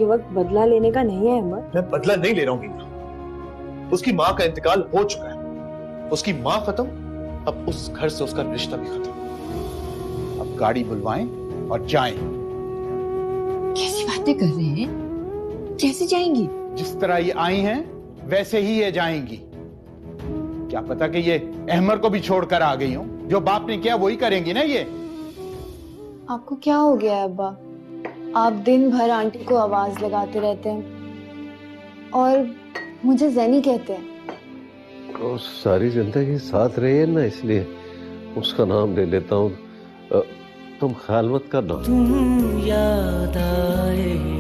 ये वक्त बदला लेने का नहीं है अहमद। मैं बदला नहीं ले रहा हूँ मीना। उसकी माँ का इंतकाल हो चुका है। उसकी माँ खत्म, अब उस घर से उसका रिश्ता भी खत्म। अब गाड़ी बुलवाएं और जाएं। कैसी बातें कर रहे हैं? कैसे जाएंगी? जिस तरह ये आई हैं वैसे ही ये जाएंगी। क्या पता कि ये अहमर को भी छोड़कर आ गई हो। जो बाप ने किया वही करेंगी ना ये। आपको क्या हो गया है अब्बा? आप दिन भर आंटी को आवाज लगाते रहते हैं और मुझे ज़ैनी कहते हैं। वो सारी जिंदगी साथ रही है ना, इसलिए उसका नाम ले लेता हूँ। तुम ख्याल मत करना। तुम याद आए।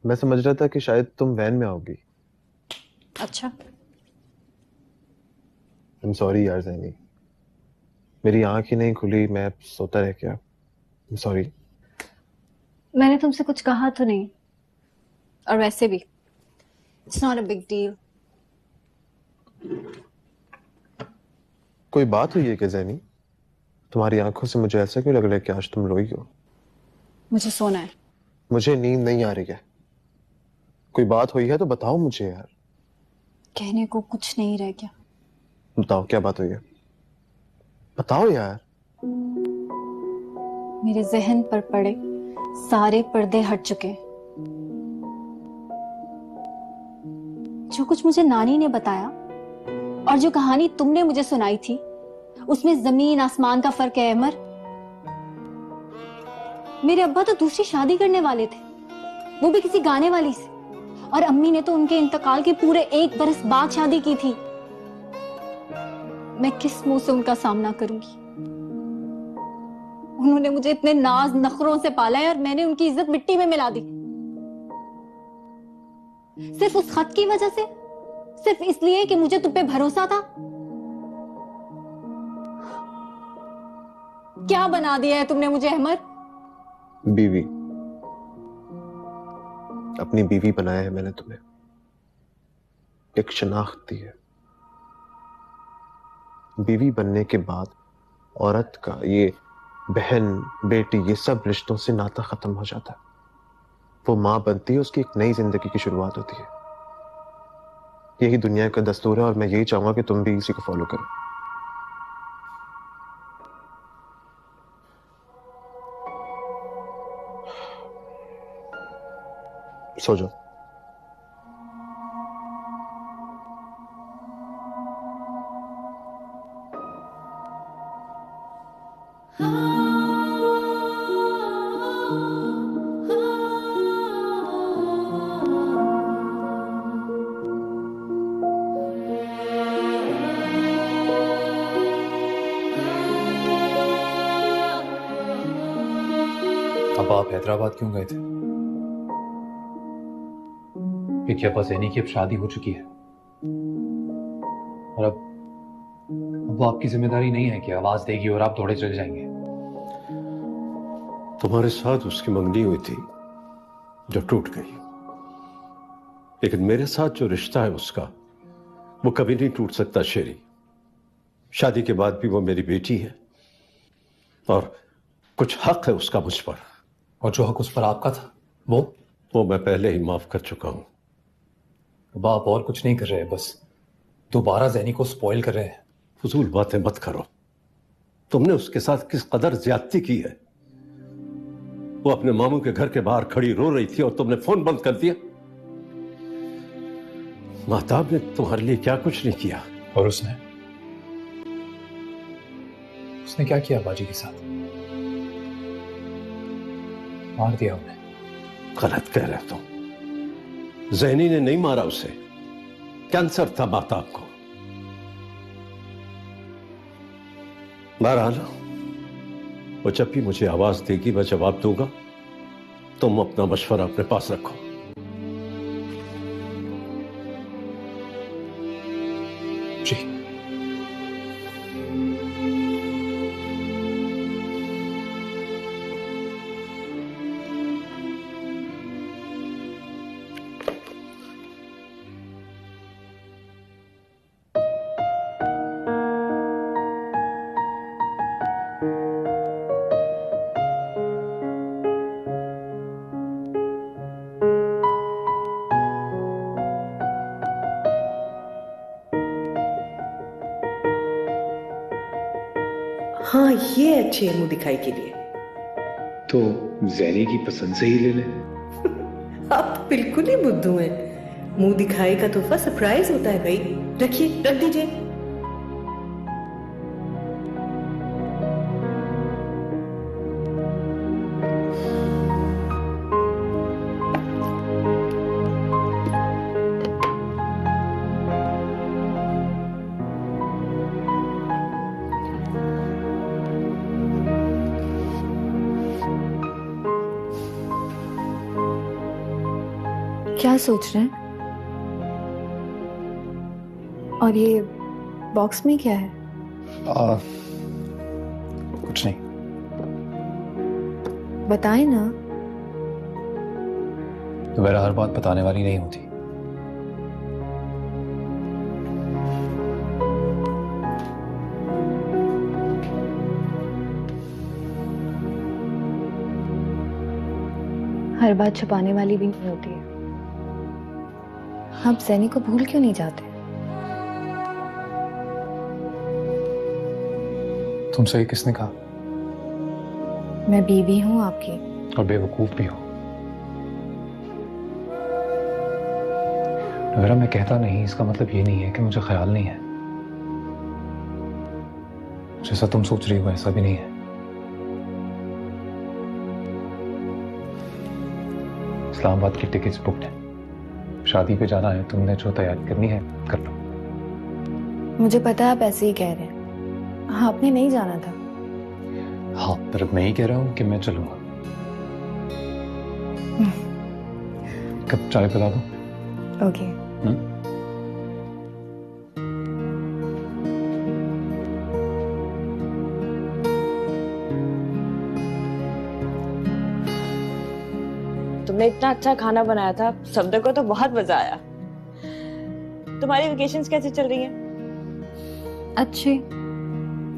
मैं समझ रहा था कि शायद तुम वैन में आओगी। अच्छा, आई एम सॉरी यार ज़ैनी, मेरी आंख ही नहीं खुली, मैं सोता रह गया। I am sorry. मैंने तुमसे कुछ कहा तो नहीं, और वैसे भी it's not a big deal. कोई बात हुई है क्या ज़ैनी? तुम्हारी आंखों से मुझे ऐसा क्यों लग रहा है कि आज तुम रोई हो? मुझे सोना है। मुझे नींद नहीं आ रही है। कोई बात हुई है तो बताओ मुझे यार। कहने को कुछ नहीं रह गया। बताओ क्या बात हुई है, बताओ यार। मेरे जहन पर पड़े सारे पर्दे हट चुके हैं। जो कुछ मुझे नानी ने बताया और जो कहानी तुमने मुझे सुनाई थी, उसमें जमीन आसमान का फर्क है अमर। मेरे अब्बा तो दूसरी शादी करने वाले थे, वो भी किसी गाने वाली से, और अम्मी ने तो उनके इंतकाल के पूरे 1 बरस बाद शादी की थी। मैं किस मुंह से उनका सामना करूंगी? उन्होंने मुझे इतने नाज नखरों से पाला है और मैंने उनकी इज्जत मिट्टी में मिला दी, सिर्फ उस खत की वजह से, सिर्फ इसलिए कि मुझे तुम पे भरोसा था। क्या बना दिया है तुमने मुझे अहमद? बीवी, अपनी बीवी बनाया है मैंने तुम्हें। एक शनाख्त दी है। बीवी बनने के बाद औरत का ये बहन बेटी ये सब रिश्तों से नाता खत्म हो जाता है। वो मां बनती है, उसकी एक नई जिंदगी की शुरुआत होती है। यही दुनिया का दस्तूर है और मैं यही चाहूंगा कि तुम भी इसी को फॉलो करो। सो जाओ। अब आप हैदराबाद क्यों गए थे? क्योंकि अब्बा ज़ैनी की अब शादी हो चुकी है और अब वो आपकी जिम्मेदारी नहीं है कि आवाज देगी और आप दौड़े चले जाएंगे। तुम्हारे साथ उसकी मंगनी हुई थी जो टूट गई, लेकिन मेरे साथ जो रिश्ता है उसका, वो कभी नहीं टूट सकता शेरी। शादी के बाद भी वो मेरी बेटी है और कुछ हक है उसका मुझ पर। और जो हक उस पर आपका था वो मैं पहले ही माफ कर चुका हूं। अब्बा आप और कुछ नहीं कर रहे हैं, बस दोबारा ज़ैनी को स्पॉइल कर रहे हैं। फजूल बातें मत करो। तुमने उसके साथ किस कदर ज्यादती की है। वो अपने मामू के घर के बाहर खड़ी रो रही थी और तुमने फोन बंद कर दिया। महताब ने तुम्हारे लिए क्या कुछ नहीं किया। और उसने क्या किया बाजी के साथ? मार दिया उन्हें। गलत कह रहे हो तुम। ज़ैनी ने नहीं मारा उसे, कैंसर था महताब को। बहरहाल वो जब भी मुझे आवाज देगी मैं जवाब दूंगा। तुम अपना मशवरा अपने पास रखो। जी। हाँ ये अच्छी है मुंह दिखाई के लिए। तो जैनी की पसंद से ही ले ले। आप तो बिल्कुल ही बुद्धू हैं। मुंह दिखाई का तोहफा सरप्राइज होता है भाई। रखिए, रख दीजिए। क्या सोच रहे हैं? और ये बॉक्स में क्या है? कुछ नहीं। बताएं ना। दोबारा हर बात बताने वाली नहीं होती। हर बात छुपाने वाली भी नहीं होती है। आप जैनी को भूल क्यों नहीं जाते? तुमसे किसने कहा? मैं बीवी हूं आपकी। और बेवकूफ भी हो। अगर मैं कहता नहीं इसका मतलब ये नहीं है कि मुझे ख्याल नहीं है। जैसा तुम सोच रही हो ऐसा भी नहीं है। इस्लामाबाद की टिकट्स बुक्ड है। शादी पे जाना है, तुमने जो तैयारी करनी है कर लो। मुझे पता है आप ऐसे ही कह रहे हैं। आपने नहीं जाना था। हाँ, पर मैं ही कह रहा हूँ कि मैं चलूंगा। कब चाय पिला दूं? ओके। तुमने इतना अच्छा खाना बनाया था, सबने को तो बहुत मजा आया। तुम्हारी वेकेशंस कैसी चल रही हैं? अच्छी।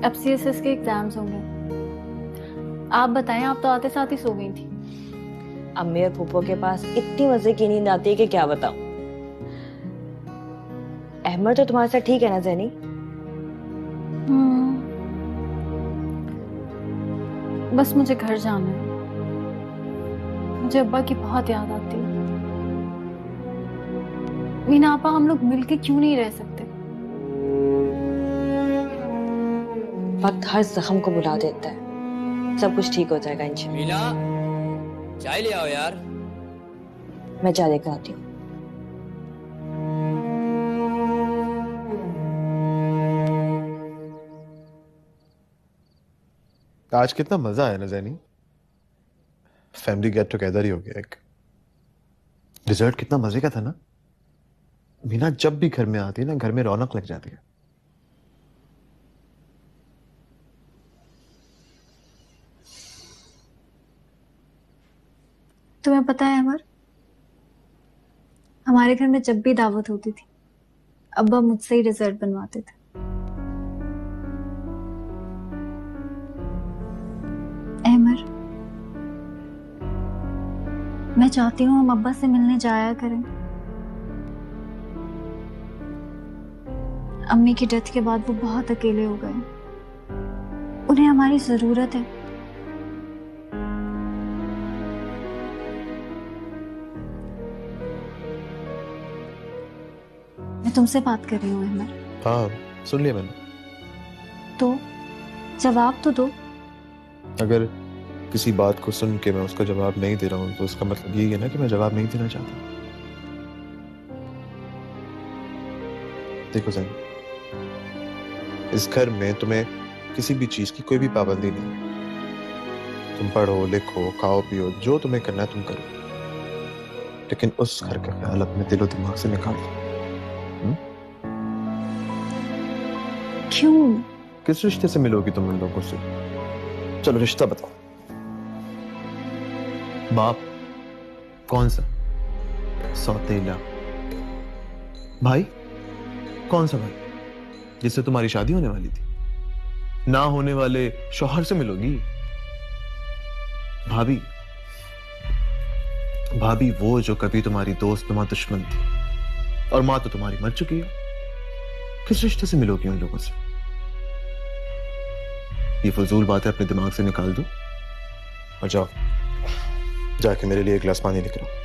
अब सीएसएस के एग्जाम्स होंगे। आप बताएं, आप तो आते साथ ही सो गई थी। अम्मी और फूफो के पास इतनी मजे की नींद आती है कि क्या बताऊं। अहमद तो तुम्हारे साथ ठीक है ना जैनी? बस मुझे घर जाना है। मुझे अब्बा की बहुत याद आती है। मीना आपा, हम लोग मिलके क्यों नहीं रह सकते? वक्त हर जख्म को बुला देता है। सब कुछ ठीक हो जाएगा इंशाल्लाह। मीना, चाय ले आओ यार। मैं चाय लेकर आती हूँ। आज कितना मजा आया ना जैनी। फैमिली गेट टुगेदर ही हो गया एक। डिजर्ट कितना मजे का था ना। मीना जब भी घर में आती है ना, घर में रौनक लग जाती है। तुम्हें पता है अमर, हमारे घर में जब भी दावत होती थी अब्बा मुझसे ही डिजर्ट बनवाते थे। अमर, मैं चाहती हूँ हम अब्बा से मिलने जाया करें। अम्मी की डेथ के बाद वो बहुत अकेले हो गए। उन्हें हमारी जरूरत है। मैं तुमसे बात कर रही हूँ अहमद। हाँ, सुन लिया मैंने। तो जवाब तो दो। अगर किसी बात को सुन के मैं उसका जवाब नहीं दे रहा हूं तो उसका मतलब यही है ना कि मैं जवाब नहीं देना चाहता। देखो जैन, इस घर में तुम्हें किसी भी चीज की कोई भी पाबंदी नहीं है। तुम पढ़ो, लिखो, खाओ, पियो, जो तुम्हें करना है तुम करो, लेकिन उस घर का ख्याल अपने दिलो दिमाग से निकाल दो। क्यों? किस रिश्ते से मिलोगी तुम उन लोगों से? चलो रिश्ता बताओ। बाप कौन सा? सौतेला। भाई कौन सा भाई? जिससे तुम्हारी शादी होने वाली थी। ना होने वाले शौहर से मिलोगी। भाभी, भाभी वो जो कभी तुम्हारी दोस्त मां दुश्मन थी, और मां तो तुम्हारी मर चुकी है। किस रिश्ते से मिलोगी उन लोगों से? ये फजूल बातें अपने दिमाग से निकाल दो और जाओ जाके मेरे लिए एक गिलास पानी लेकर आओ।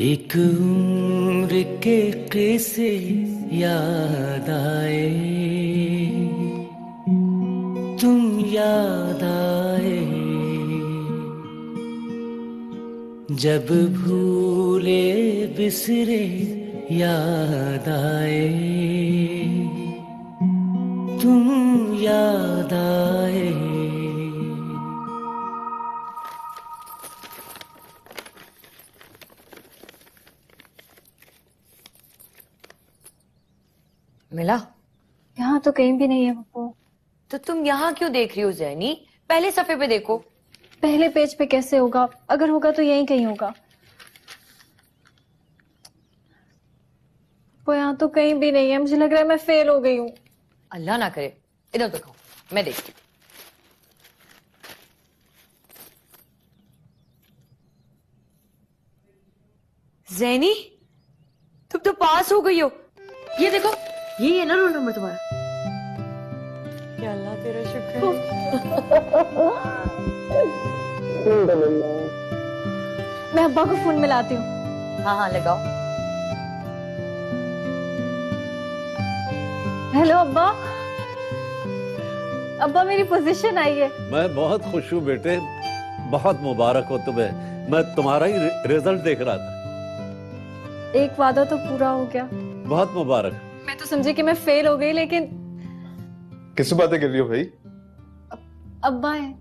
एक उम्र के किस्से याद आए, तुम याद आए, जब भूले बिसरे याद आए, तुम याद आए। मिला? यहाँ तो कहीं भी नहीं है पप्पू। तो तुम यहाँ क्यों देख रही हो जैनी? पहले सफे पे देखो। पहले पेज पे कैसे होगा? अगर होगा तो यहीं कहीं होगा। वो यहाँ तो कहीं भी नहीं है। मुझे लग रहा है मैं फेल हो गई हूँ। अल्लाह ना करे। इधर देखो, मैं देखती हूँ। जैनी, तुम तो पास हो गई हो। ये देखो, ये है ना रोल नंबर तुम्हारा। क्या अल्लाह तेरा शुक्र है। मैं अब्बा को फोन मिलाती हूँ। हाँ हाँ लगाओ। हेलो अब्बा। अब्बा मेरी पोजीशन आई है। मैं बहुत खुश हूँ बेटे, बहुत मुबारक हो तुम्हें। मैं तुम्हारा ही रिजल्ट देख रहा था। एक वादा तो पूरा हो गया। बहुत मुबारक। मैं तो समझी कि मैं फेल हो गई, लेकिन किस बातें कर रही हो भाई? अब्बा है।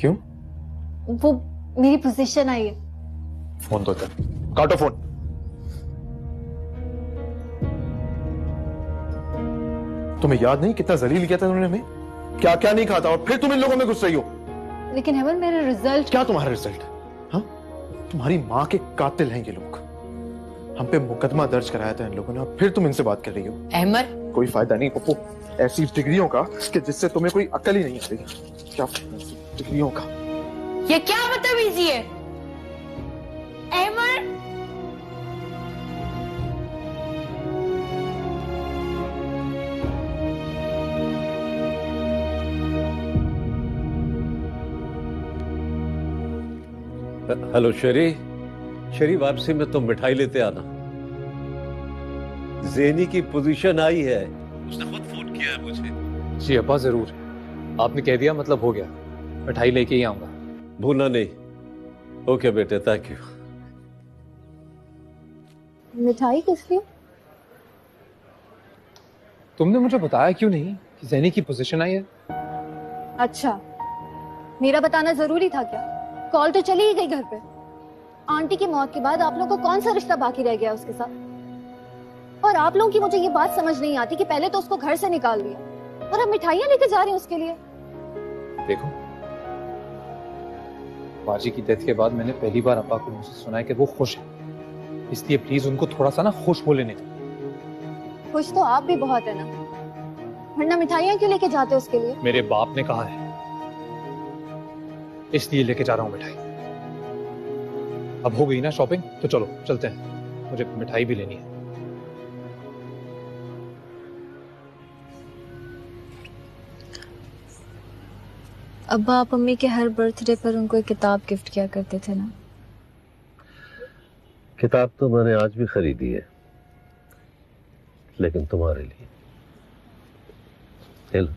क्यों? वो मेरी पोजीशन आई है। फोन तो काटो फोन। तुम्हें याद नहीं कितना जलील किया था उन्होंने हमें? क्या क्या नहीं कहा था और फिर तुम इन लोगों में घुस रही हो। लेकिन हेमंत मेरा रिजल्ट। क्या तुम्हारा रिजल्ट? हाँ, तुम्हारी माँ के कातिल हैं ये लोग। हम पे मुकदमा दर्ज कराया था इन लोगों ने, फिर तुम इनसे बात कर रही हो। अहमद, कोई फायदा नहीं पप्पू ऐसी डिग्रियों का कि जिससे तुम्हें कोई अकल ही नहीं आती। क्या डिग्रियों का? ये क्या बदतमीजी है अहमद? हेलो शेरी, शेरी वापसी में तुम मिठाई लेते आना। ज़ेनी की पोजीशन आई है, उसने खुद फोन किया है मुझे। जी अब्बा जरूर, आपने कह दिया मतलब हो गया। मिठाई लेके ही आऊंगा। भूलना नहीं। ओके बेटे, थैंक यू। मिठाई किस लिए? तुमने मुझे बताया क्यों नहीं कि ज़ेनी की पोजीशन आई है? अच्छा, मेरा बताना जरूरी था क्या? कॉल तो चली ही गई घर पे। आंटी की मौत के बाद आप लोगों को कौन सा रिश्ता बाकी रह गया उसके साथ? और आप लोगों की मुझे ये बात समझ नहीं आती कि पहले तो उसको घर से निकाल दिया और अब मिठाइयां लेके जा रहे हैं उसके लिए। देखो, बाजी की डेथ के बाद मैंने पहली बार अब्बा को मुझसे सुना है कि वो खुश है, इसलिए प्लीज उनको थोड़ा सा ना खुश हो लेने दो। खुश तो आप भी बहुत है ना, वरना मिठाइयां क्यों लेके जाते हो उसके लिए? मेरे बाप ने कहा है, इसलिए लेके जा रहा हूँ मिठाई। अब हो गई ना शॉपिंग, तो चलो चलते हैं, मुझे मिठाई भी लेनी है। अब्बा, आप अम्मी के हर बर्थडे पर उनको एक किताब गिफ्ट किया करते थे ना? किताब तो मैंने आज भी खरीदी है, लेकिन तुम्हारे लिए। हेलो।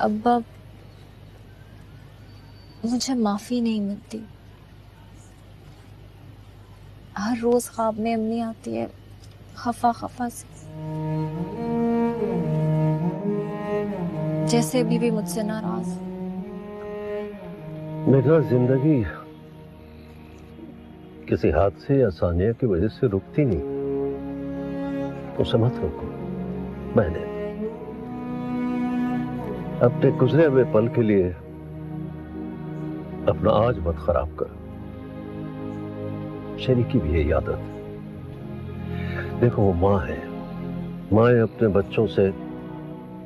अब्बा, मुझे माफी नहीं मिलती। हर रोज ख्वाब में अम्मी आती है खफा खफा से, जैसे अभी भी मुझसे नाराज। मेरा जिंदगी किसी हादसे या सानिया की वजह से रुकती नहीं, उसे मत रोको। मैंने अपने गुजरे हुए पल के लिए अपना आज मत खराब करो। शेरी की भी यही आदत है। देखो वो माँ है, माएं अपने बच्चों से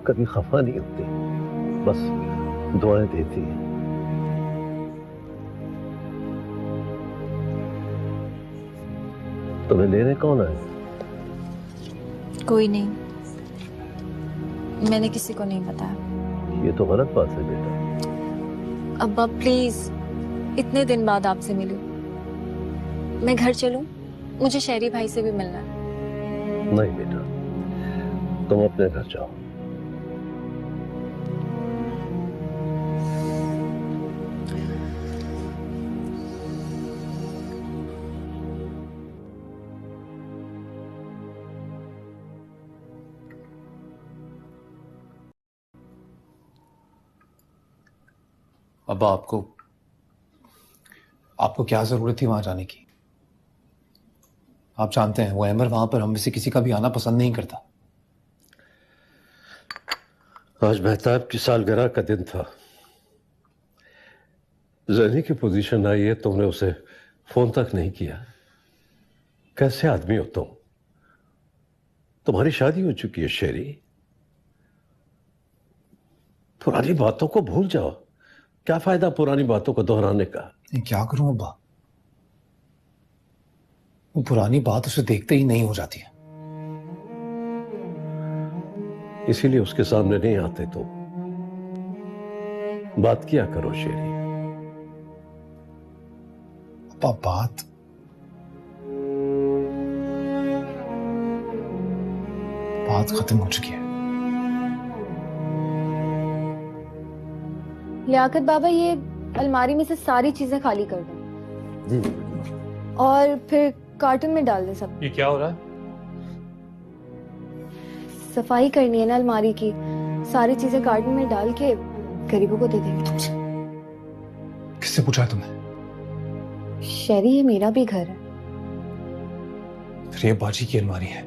कभी खफा नहीं होती, बस दुआएं देती है। तुम्हें लेने कौन आए? कोई नहीं, मैंने किसी को नहीं बताया। ये तो गलत बात है बेटा। अब्बा प्लीज, इतने दिन बाद आपसे मिलूं, मैं घर चलूं? मुझे शहरी भाई से भी मिलना है। नहीं बेटा, तुम अपने घर जाओ। अब्बा आपको क्या जरूरत थी वहां जाने की? आप जानते हैं वो अहमर वहां पर हम में से किसी का भी आना पसंद नहीं करता। आज मेहताब की सालगिरह का दिन था। जैनी की पोजीशन आई है, तुमने उसे फोन तक नहीं किया। कैसे आदमी हो तुम? तुम्हारी शादी हो चुकी है शेरी। पुरानी बातों को भूल जाओ। क्या फायदा पुरानी बातों को दोहराने का? क्या करूं अब्बा, वो पुरानी बात उसे देखते ही नहीं हो जाती है। इसीलिए उसके सामने नहीं आते तो बात किया करो शेरी। अब्बा बात खत्म हो चुकी है। लियाकत बाबा, ये अलमारी में से सारी चीजें खाली कर दो और फिर कार्टून में डाल दे सब। ये क्या हो रहा है? सफाई करनी है ना अलमारी की, सारी चीजें कार्टून में डाल के गरीबों को दे देंगे। किससे पूछा है तुमने? शहरी, ये मेरा भी घर है। फिर ये बाजी की अलमारी है।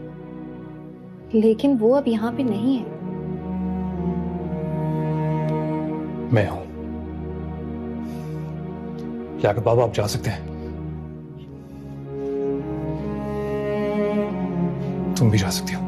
लेकिन वो अब यहाँ पे नहीं है। मैं हूं। क्या बाबा आप जा सकते हैं, तुम भी जा सकती हो।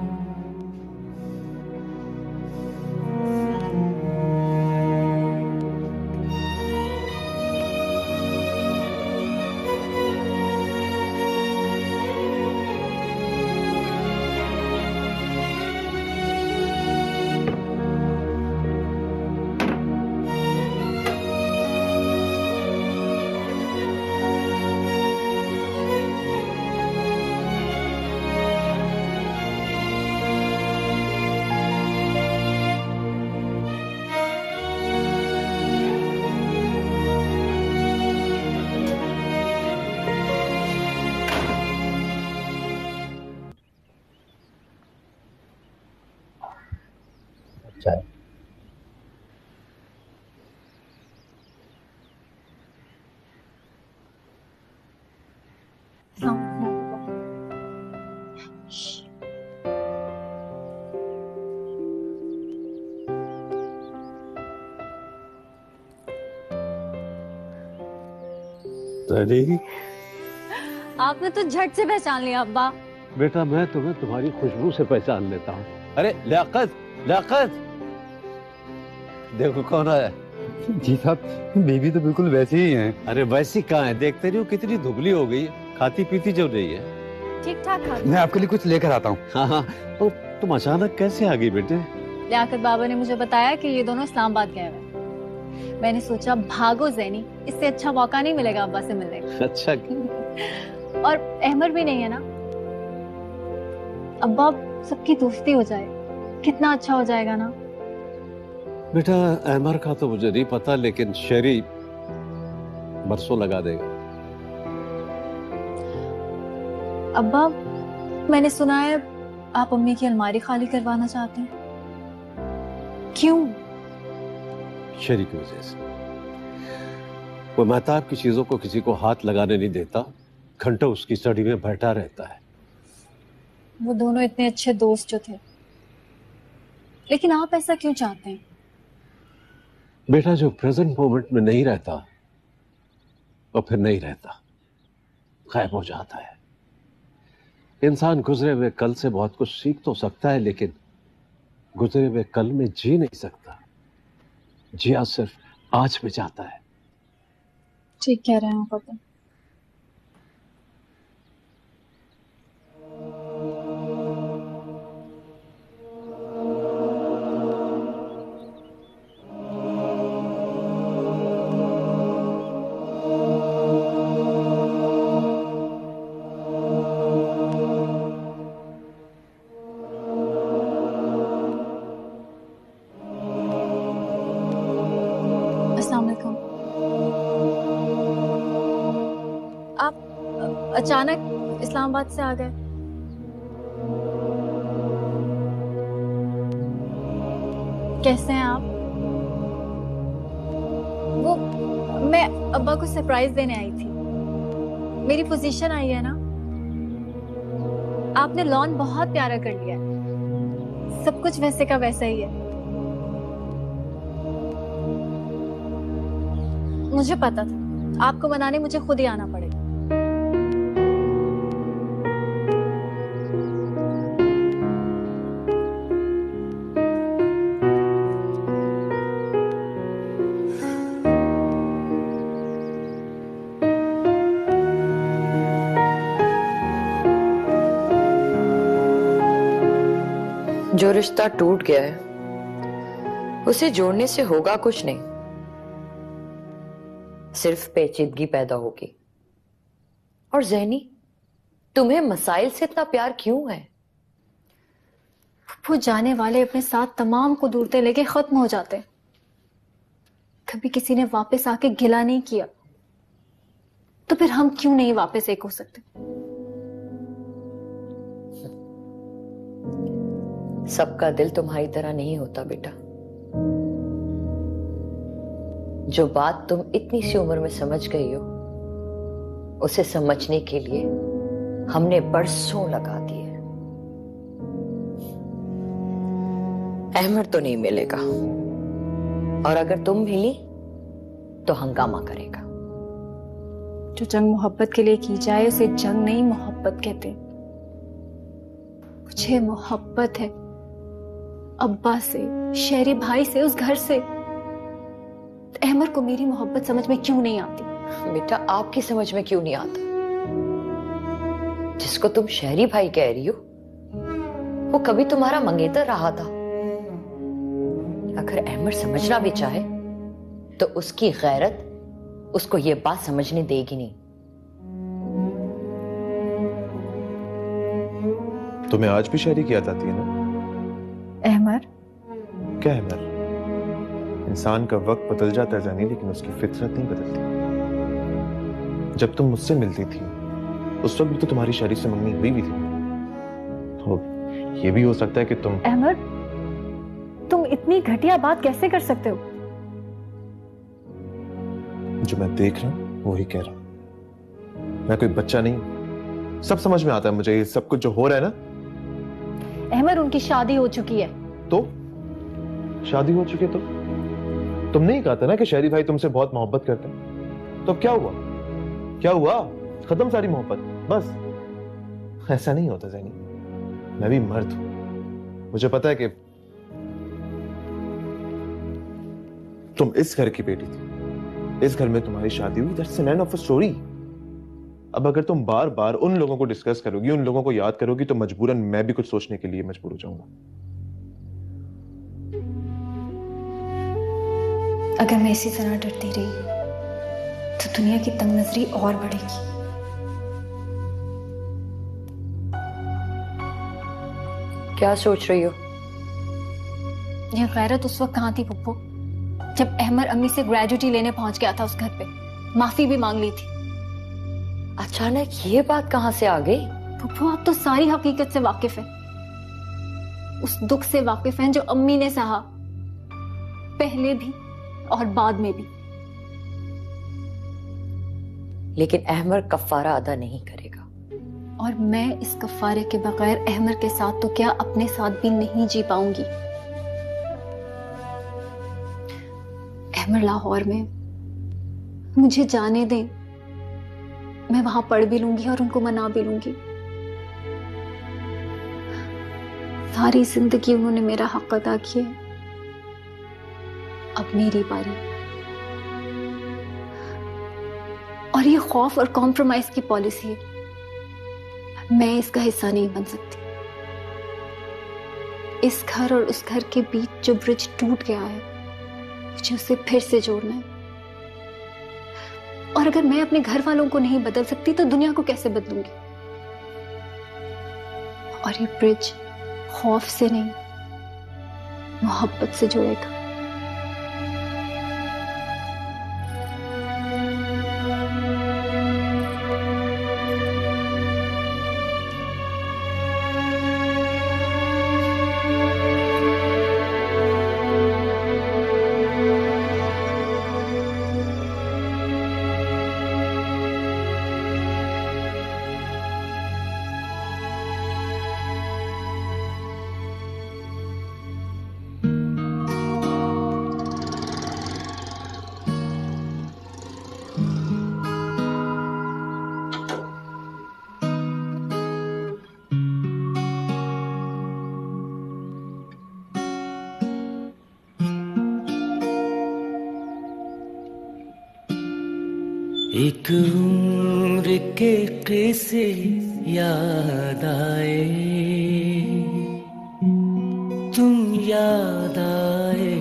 चाय। आपने तो झट से पहचान लिया अब्बा। बेटा मैं तुम्हें तुम्हारी खुशबू से पहचान लेता हूँ। अरे लियाकत, लियाकत, देखो कौन आया। जी साहब, बेबी तो बिल्कुल वैसी ही है। अरे वैसी कहाँ है, देखते रही हो कितनी दुबली हो गई है, खाती पीती जो रही है। ठीक ठाक खाती। मैं आपके लिए कुछ लेकर आता हूँ। हाँ हाँ, तो तुम अचानक कैसे आ गई बेटे? लियाकत बाबा ने मुझे बताया कि ये दोनों इस्लामाबाद गए हुए। मैंने सोचा भागो ज़ैनी, इससे अच्छा मौका नहीं मिलेगा अब्बा से मिलने का। अच्छा। और अहमर भी नहीं है ना अब्बा, सबकी दोस्ती हो जाए कितना अच्छा हो जाएगा ना। बेटा अहमर का तो मुझे नहीं पता, लेकिन शेरी बरसों लगा देगा। अब्बा, मैंने सुना है आप अम्मी की अलमारी खाली करवाना चाहते हैं। क्यों? शेरी की वजह से। वो महताब की चीजों को किसी को हाथ लगाने नहीं देता, घंटों उसकी स्टडी में बैठा रहता है। वो दोनों इतने अच्छे दोस्त जो थे, लेकिन आप ऐसा क्यों चाहते हैं? बेटा, जो प्रेजेंट मोमेंट में नहीं रहता वो फिर नहीं रहता, गायब हो जाता है। इंसान गुजरे हुए कल से बहुत कुछ सीख तो सकता है, लेकिन गुजरे हुए कल में जी नहीं सकता। जिया सिर्फ आज में जाता है। ठीक कह रहे हैं पापा। अचानक इस्लामाबाद से आ गए? कैसे हैं आप? वो मैं अब्बा को सरप्राइज देने आई थी। मेरी पोजीशन आई है ना, आपने लॉन बहुत प्यारा कर लिया है। सब कुछ वैसे का वैसा ही है। मुझे पता था आपको मनाने मुझे खुद ही आना पड़ेगा। जो रिश्ता टूट गया है उसे जोड़ने से होगा कुछ नहीं, सिर्फ पेचीदगी पैदा होगी। और ज़हनी, तुम्हें मसाइल से इतना प्यार क्यों है? वो जाने वाले अपने साथ तमाम कुदरतें लेके खत्म हो जाते। कभी किसी ने वापस आके गिला नहीं किया, तो फिर हम क्यों नहीं वापस एक हो सकते? सबका दिल तुम्हारी तरह नहीं होता बेटा। जो बात तुम इतनी सी उम्र में समझ गई हो, उसे समझने के लिए हमने बरसों लगा दिए। अहमद तो नहीं मिलेगा, और अगर तुम मिली तो हंगामा करेगा। जो जंग मोहब्बत के लिए की जाए उसे जंग नहीं मोहब्बत कहते। मुझे मोहब्बत है अब्बा से, शेरी भाई से, उस घर से। अहमद को मेरी मोहब्बत समझ में क्यों नहीं आती? बेटा, आपकी समझ में क्यों नहीं आता? जिसको तुम शेरी भाई कह रही हो वो कभी तुम्हारा मंगेतर रहा था। अगर अहमद समझना भी चाहे तो उसकी गैरत उसको ये बात समझने देगी नहीं। तुम्हें आज भी शेरी की याद आती है ना? अहमद? क्या अहमद? इंसान का वक्त बदल जाता है जानी, लेकिन उसकी फितरत नहीं बदलती। जब तुम मुझसे मिलती थी उस वक्त भी तो तुम्हारी शेरी से मंगनी हुई भी थी। तो ये भी हो सकता है कि तुम... अहमद, तुम इतनी घटिया बात कैसे कर सकते हो? जो मैं देख रहा हूं वही कह रहा हूं। मैं कोई बच्चा नहीं, सब समझ में आता है मुझे। ये सब कुछ जो हो रहा है ना... अहमद, उनकी शादी हो चुकी है। तो शादी हो चुकी है तो तुमने ही कहा था ना कि शेरी भाई तुमसे बहुत मोहब्बत करते हैं। तो अब क्या हुआ? क्या हुआ? खत्म सारी मोहब्बत, बस। ऐसा नहीं होता ज़ैनी। मैं भी मर्द हूं, मुझे पता है कि तुम इस घर की बेटी थी, इस घर में तुम्हारी शादी हुई। That's an end of a story. अब अगर तुम बार बार उन लोगों को डिस्कस करोगी, उन लोगों को याद करोगी, तो मजबूरन मैं भी कुछ सोचने के लिए मजबूर हो जाऊंगा। अगर मैं इसी तरह डरती रही तो दुनिया की तंग नजरी और बढ़ेगी। क्या सोच रही हो? यह गैरत उस वक्त कहां थी पप्पू, जब अहमद अम्मी से ग्रेजुटी लेने पहुंच गया था उस घर पे? माफी भी मांग ली थी। अचानक ये बात कहाँ से आ गई? फुफू आप तो सारी हकीकत से वाकिफ हैं, उस दुख से वाकिफ हैं जो अम्मी ने सहा, पहले भी और बाद में भी। लेकिन अहमर कफ्फारा अदा नहीं करेगा। और मैं इस कफ्फारे के बगैर अहमर के साथ तो क्या अपने साथ भी नहीं जी पाऊंगी। अहमर लाहौर में, मुझे जाने दें, मैं वहां पढ़ भी लूंगी और उनको मना भी लूंगी। सारी जिंदगी उन्होंने मेरा हक अदा किया, अब मेरी बारी। और ये खौफ और कॉम्प्रोमाइज की पॉलिसी है, मैं इसका हिस्सा नहीं बन सकती। इस घर और उस घर के बीच जो ब्रिज टूट गया है, मुझे उसे फिर से जोड़ना है। और अगर मैं अपने घर वालों को नहीं बदल सकती तो दुनिया को कैसे बदलूंगी? और ये ब्रिज खौफ से नहीं, मोहब्बत से जुड़ेगा। एक उम्र के किस्से याद आए, तुम याद आए,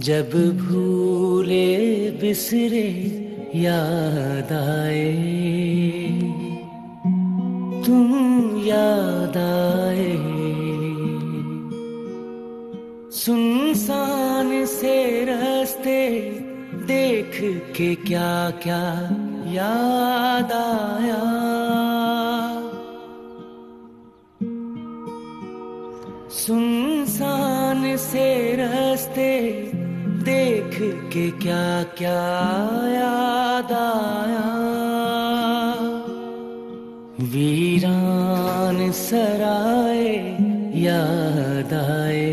जब भूले बिसरे याद आए, तुम याद आए, सुनसान से रास्ते देख के क्या क्या याद आया, सुनसान से रास्ते देख के क्या क्या याद आया, वीरान सराय याद आए,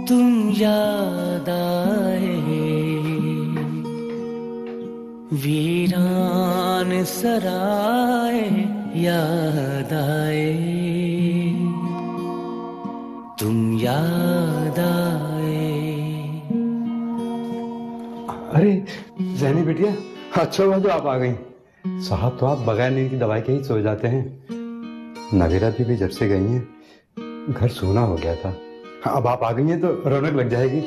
तुम याद आए, वीरान सराय याद आए, तुम याद आए। अरे जैनी बिटिया, अच्छा हुआ जो आप आ गई। साहब तो आप बगैर नींद की दवाई के ही सो जाते हैं। नवीरा भी जब से गई हैं घर सूना हो गया था, अब आप आ गई हैं तो रौनक लग जाएगी।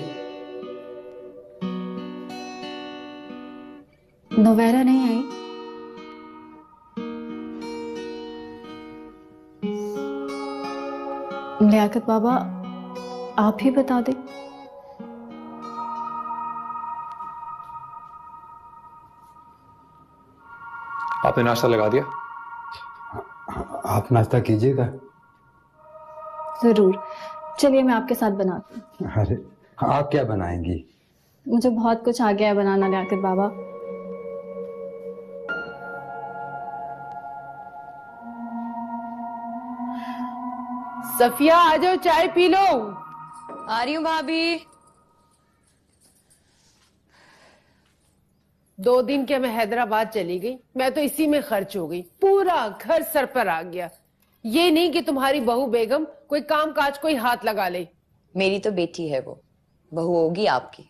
नोवेरा नहीं आई? लियाकत बाबा आप ही बता दें। आपने नाश्ता लगा दिया? आप नाश्ता कीजिएगा। जरूर, चलिए मैं आपके साथ बनाती हूँ। अरे आप क्या बनाएंगी? मुझे बहुत कुछ आ गया है बनाना लियाकत बाबा। सफिया आ जाओ, चाय पी लो। आ रही हूँ भाभी। 2 दिन के मैं हैदराबाद चली गई, मैं तो इसी में खर्च हो गई, पूरा घर सर पर आ गया। ये नहीं कि तुम्हारी बहू बेगम कोई काम काज कोई हाथ लगा ले। मेरी तो बेटी है, वो बहू होगी आपकी।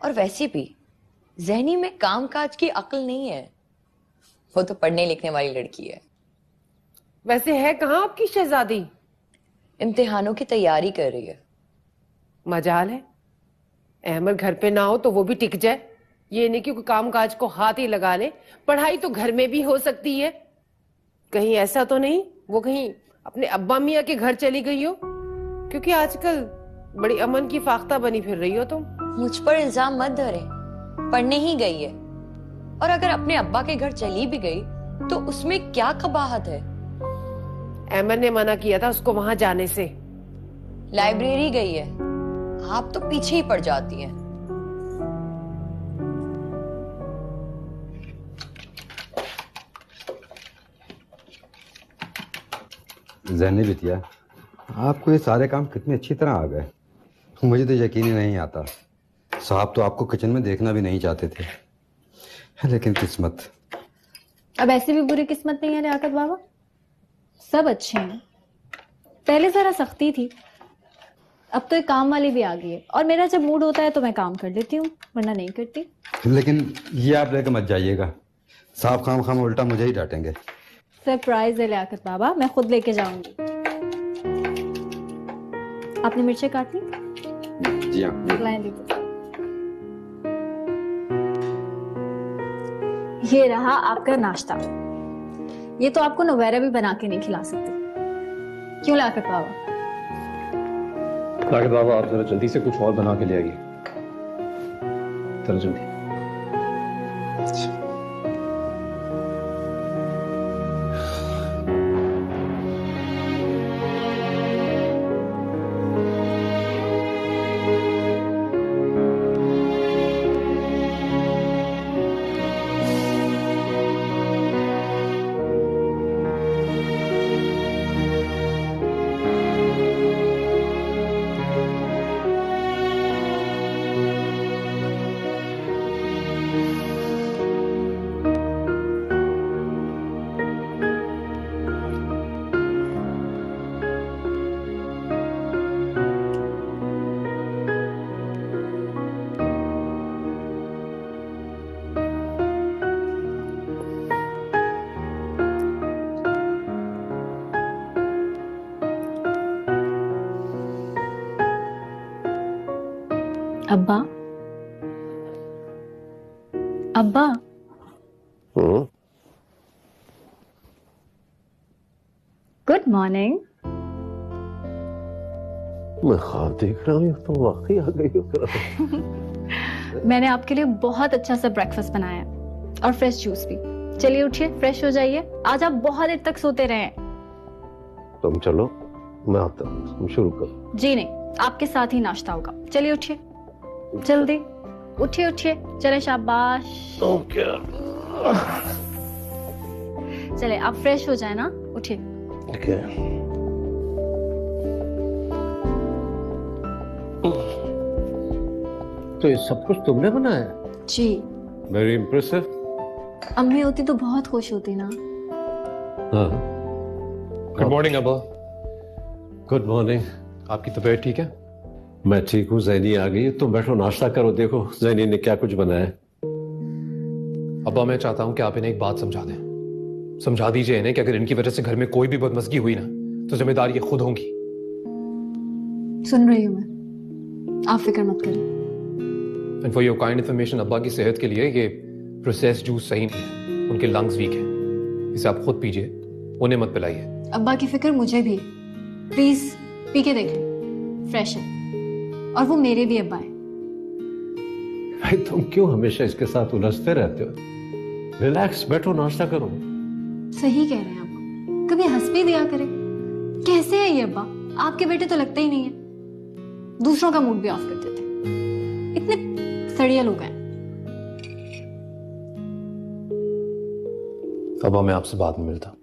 और वैसे भी ज़हनी में काम काज की अक्ल नहीं है, वो तो पढ़ने लिखने वाली लड़की है। वैसे है कहाँ आपकी शहजादी? इम्तिहानों की तैयारी कर रही है। मजाल है अहमद घर पे ना हो तो वो भी टिक जाए। ये नहीं कि कोई काम काज को हाथ ही लगा ले, पढ़ाई तो घर में भी हो सकती है। कहीं ऐसा तो नहीं वो कहीं अपने अब्बा मियाँ के घर चली गई हो? क्योंकि आजकल बड़ी अमन की फाख्ता बनी फिर रही हो तुम। मुझ पर इल्जाम मत धरे, पढ़ने ही गई है, और अगर अपने अब्बा के घर चली भी गई तो उसमें क्या कबाहत है। अमन ने मना किया था उसको वहां जाने से। लाइब्रेरी गई है, आप तो पीछे ही पड़ जाती हैं। ज़ैनी बिटिया, आपको ये सारे काम कितनी अच्छी तरह आ गए, मुझे तो यकीन ही नहीं आता। साहब तो आपको किचन में देखना भी नहीं चाहते थे, लेकिन किस्मत। अब ऐसी भी बुरी किस्मत नहीं है लियाकत बाबा, सब अच्छे हैं। पहले जरा सख्ती थी, अब तो एक काम वाली भी आ गई है, और मेरा जब मूड होता है तो मैं काम कर लेती हूँ, वरना नहीं करती। लेकिन ये आप लेकर मत जाइएगा, साहब खाम उल्टा मुझे ही डांटेंगे। सरप्राइज है लियाकत बाबा, मैं खुद लेके जाऊंगी। आपने मिर्चें काट ली? जी हाँ। लाइन दीजिए। ये रहा आपका नाश्ता। ये तो आपको नवैरा भी बना के नहीं खिला सकती, क्यों लियाकत बाबा? लाकत बाबा, आप जरा जल्दी से कुछ और बना के ले आइए, जरा जल्दी। अब्बा, अब्बा, गुड मॉर्निंग। मैं ख्वाब देख रहा हूँ तो वाकई आ गई हो। मैंने आपके लिए बहुत अच्छा सा ब्रेकफास्ट बनाया है, और फ्रेश जूस भी। चलिए उठिए, फ्रेश हो जाइए, आज आप बहुत देर तक सोते रहे हैं। तुम चलो, मैं आता हूँ, तुम शुरू करो। जी नहीं, आपके साथ ही नाश्ता होगा। चलिए उठिए, जल्दी उठिए उठिए, चले शाबाश। चले आप फ्रेश हो जाए ना, उठिए। तो ये सब कुछ तुमने बनाया? जी। Very impressive. अम्मी होती तो बहुत खुश होती ना। हाँ। गुड मॉर्निंग अब्बा। Good morning. आपकी तबीयत ठीक है? मैं ठीक हूँ, जैनी आ गई। तुम बैठो, नाश्ता करो, देखो जैनी ने क्या कुछ बनाया। अब्बा, मैं चाहता हूँ कि आप इन्हें एक बात समझा दें। समझा दीजिए इन्हें कि अगर इनकी वजह से घर में कोई भी बदमज़गी हुई ना, तो जिम्मेदार ये खुद होंगी। सुन रही हूँ मैं, आप फिक्र मत करिए। And for your kind information, अब्बा की सेहत के लिए ये प्रोसेस्ड जूस सही नहीं है, उनके लंग्स वीक हैं। इसे आप खुद पीजिए, उन्हें मत पिलाइए। अब्बा की फिक्र मुझे भी है, प्लीज पी के देख लो, फ्रेश है, और वो मेरे भी अब्बा है। भाई तुम क्यों हमेशा इसके साथ उलझते रहते हो? रिलैक्स, बैठो, नाश्ता करो। सही कह रहे हैं अब्बा, कभी हंस भी दिया करें। कैसे है ये अब्बा, आपके बेटे तो लगते ही नहीं है, दूसरों का मूड भी ऑफ कर देते, इतने सड़िया लोग हैं। अब्बा, मैं आपसे बाद में मिलता।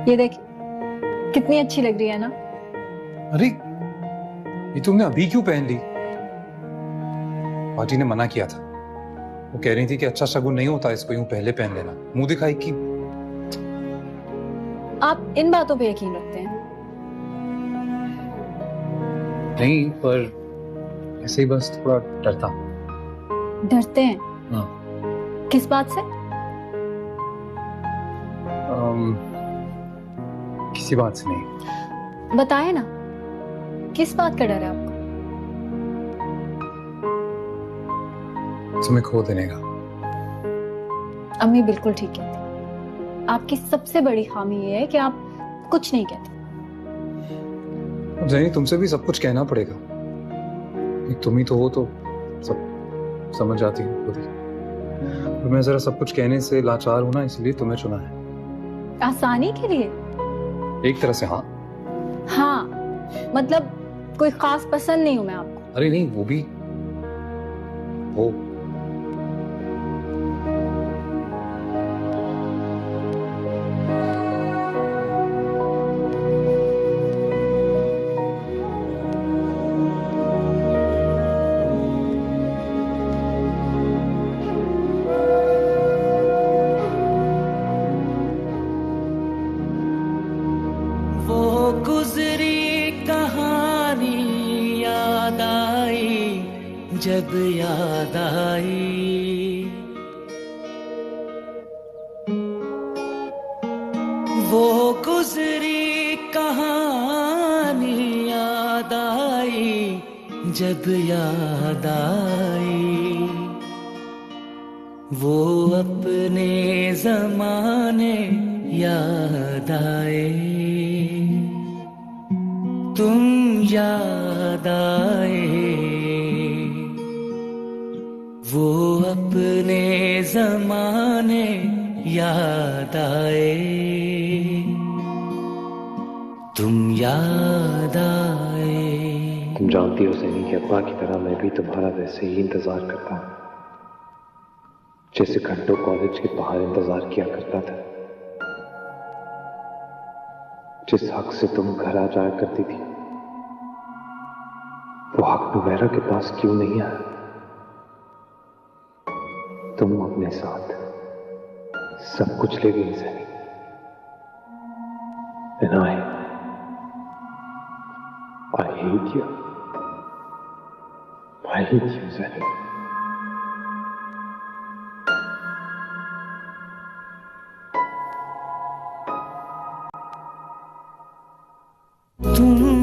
ये देखिए, कितनी अच्छी लग रही है ना। अरे ये तुमने अभी क्यों पहन ली? पार्टी ने मना किया था, वो कह रही थी कि अच्छा शगुन नहीं होता इसको यूं पहले पहन लेना, मुंह दिखाई की। आप इन बातों पे यकीन रखते हैं? नहीं, पर ऐसे ही बस थोड़ा डरता। डरते हैं? हाँ। किस बात से? किसी बात से नहीं। बताए ना, किस बात का डर है आपको? तुम्हें खो देने का। अम्मी बिल्कुल ठीक कहती। आपकी सबसे बड़ी खामी ये है कि आप कुछ नहीं कहते। जैनी, तुमसे भी सब कुछ कहना पड़ेगा, एक तुम ही तो हो, तो सब समझ जाती हो खुद ही। और मैं जरा सब कुछ कहने से लाचार हूं ना, इसलिए तुम्हें चुना है। आसानी के लिए? एक तरह से हाँ। हाँ, मतलब कोई खास पसंद नहीं हूं मैं आपको? अरे नहीं, वो भी हो। जब याद आई वो गुजरी कहानी याद आई, जब याद आई वो अपने जमाने याद आए, तुम याद आए, वो अपने जमाने याद आए, तुम याद आए। तुम जानती हो सैनी कि अब्बा की तरह मैं भी तुम्हारा वैसे ही इंतजार करता हूं, जैसे घंटों कॉलेज के बाहर इंतजार किया करता था। जिस हक से तुम घर आ जाया करती थी, वो हक नुबैरा के पास क्यों नहीं आया? तुम अपने साथ सब कुछ ले गई Saini. And I hate you. I hate you, Sally. तुम